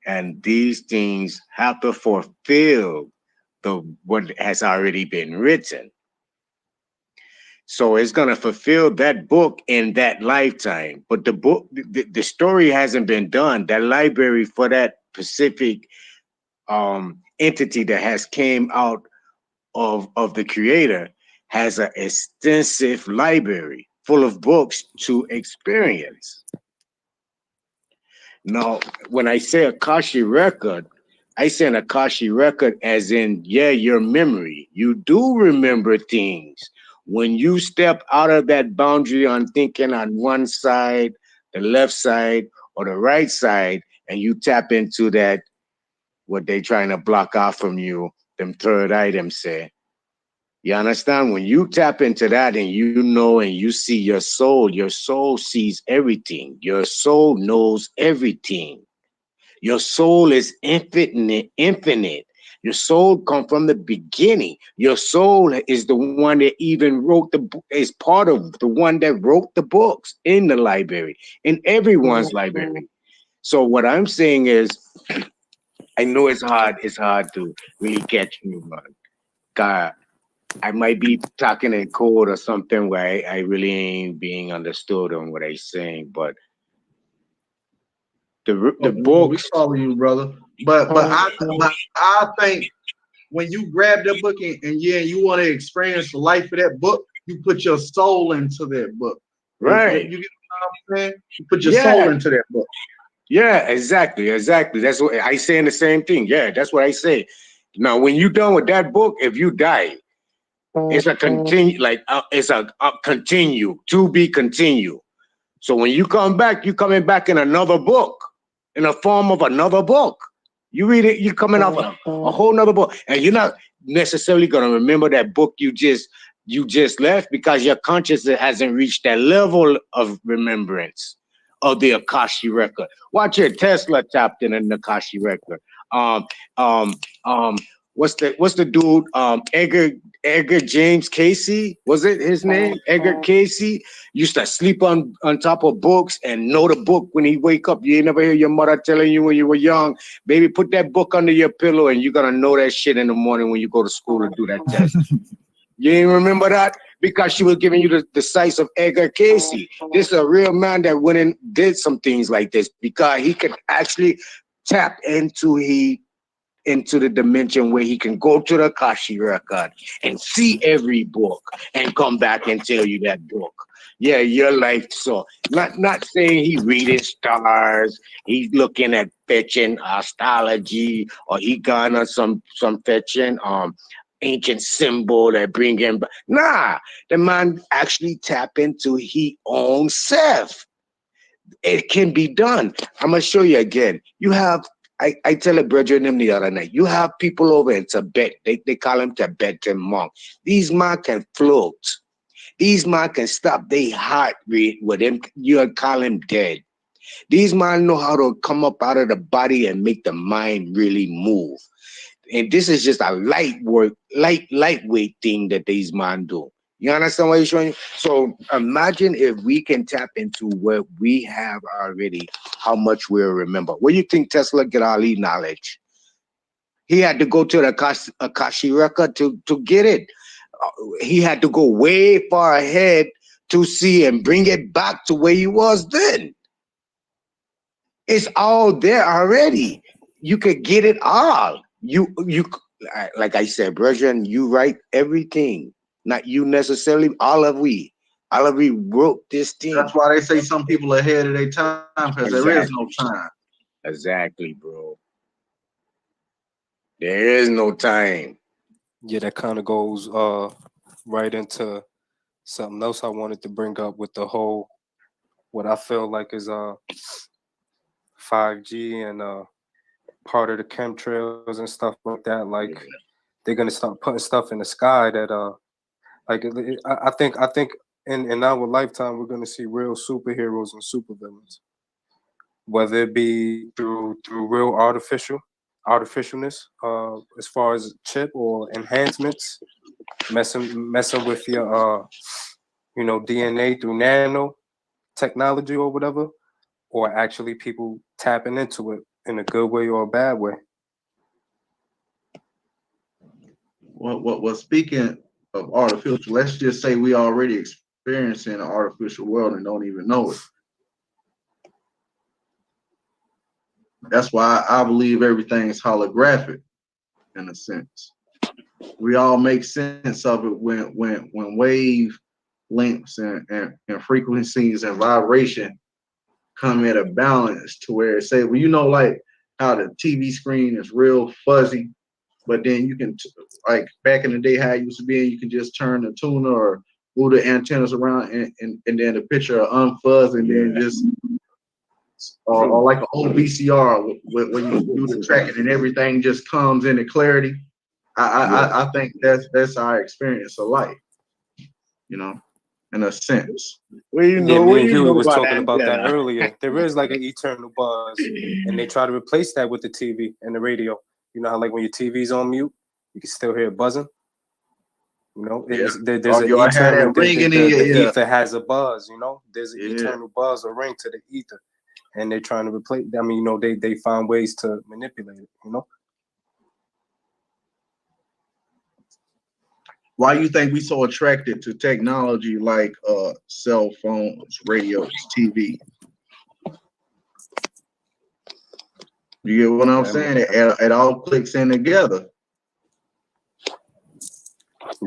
and these things have to fulfill the what has already been written. So it's gonna fulfill that book in that lifetime. But the book, the story hasn't been done. That library for that specific entity that has came out of the creator has an extensive library full of books to experience. Now, when I say Akashi record, I say an Akashi record as in, yeah, your memory. You do remember things. When you step out of that boundary on thinking on one side, the left side, or the right side, and you tap into that, what they trying to block off from you, them third items say. You understand? When you tap into that and you know and you see your soul sees everything. Your soul knows everything. Your soul is infinite, infinite. Your soul come from the beginning. Your soul is the one that even wrote the book, is part of the one that wrote the books in the library, in everyone's library. So what I'm saying is, I know it's hard to really catch me, man. God, I might be talking in code or something where I really ain't being understood on what I'm saying, but the Oh, we books, follow you, brother. But I think when you grab that book and yeah, you want to experience the life of that book, you put your soul into that book. right? You get what I'm saying? You put your soul Yeah, into that book. yeah, exactly, exactly. That's what I saying the same thing. Yeah, that's what I say. Now, when you done with that book, if you die, it's a continue, like it's a continue to be continue. So when you come back, you coming back in another book, in the form of another book. You read it, you're coming off a whole nother book, and you're not necessarily gonna remember that book you just left because your consciousness hasn't reached that level of remembrance of the Akashi record. Watch it, Tesla tapped in an Akashi record. Um, um, um, what's the dude? Edgar James Casey, was it his name? Edgar Casey used to sleep on top of books and know the book when he wake up. You ain't never hear your mother telling you when you were young, baby, put that book under your pillow and you're gonna know that shit in the morning when you go to school to do that test. You ain't remember that? Because she was giving you the size of Edgar Casey. This is a real man that went and did some things like this because he could actually tap into the dimension where he can go to the Kashi record and see every book and come back and tell you that book. Yeah, your life. So not saying he reading stars, he's looking at fetching astrology, or he gone on some fetching ancient symbol that bring him back. Nah, the man actually tap into he own self. It can be done. I'm gonna show you again. You have I tell a brethren them the other night, you have people over in Tibet, they call them Tibetan monk. These man can float. These man can stop their heart rate with them. You'll call him dead. These man know how to come up out of the body and make the mind really move. And this is just a lightweight thing that these man do. You understand what I'm showing? So imagine if we can tap into what we have already, how much we'll remember. Where you think Tesla get all these knowledge? He had to go to the Akashi record to get it. He had to go way far ahead to see and bring it back to where he was then. It's all there already. You could get it all. Like I said, brethren, you write everything. Not you necessarily. All of we wrote this thing. That's why they say some people are ahead of their time because there is no Exactly. time. Exactly, bro. There is no time. Yeah, that kind of goes right into something else I wanted to bring up with the whole what I feel like is 5G and part of the chemtrails and stuff like that. Like Yeah. they're gonna start putting stuff in the sky that like I think in our lifetime we're gonna see real superheroes and supervillains, whether it be through real artificialness, as far as chip or enhancements, messing with your DNA through nano technology or whatever, or actually people tapping into it in a good way or a bad way. Well, speaking of artificial, let's just say we already experiencing an artificial world and don't even know it. That's why I believe everything's holographic in a sense. We all make sense of it when wave lengths and frequencies and vibration come at a balance to where it say, well, you know, like how the TV screen is real fuzzy, but then you can like back in the day how it used to be, you can just turn the tuner or move the antennas around and then the picture unfuzz and then just or like an old VCR when you do the tracking and everything just comes into clarity. I think that's our experience of life, you know, in a sense. Well, you Yeah, know, me what and you Huey know was about talking about that antenna? earlier. There is like an eternal buzz, and they try to replace that with the TV and the radio. You know how like when your TV's on mute, you can still hear it buzzing. You know, there's Or an you had eternal. that ringing in your The ear. ether has a buzz. You know, there's an Yeah. eternal buzz or ring to the ether, and they're trying to replace. I mean, you know, they find ways to manipulate it. You know. Why you think we so attracted to technology like cell phones, radios, TV? You get what I'm saying? It all clicks in together.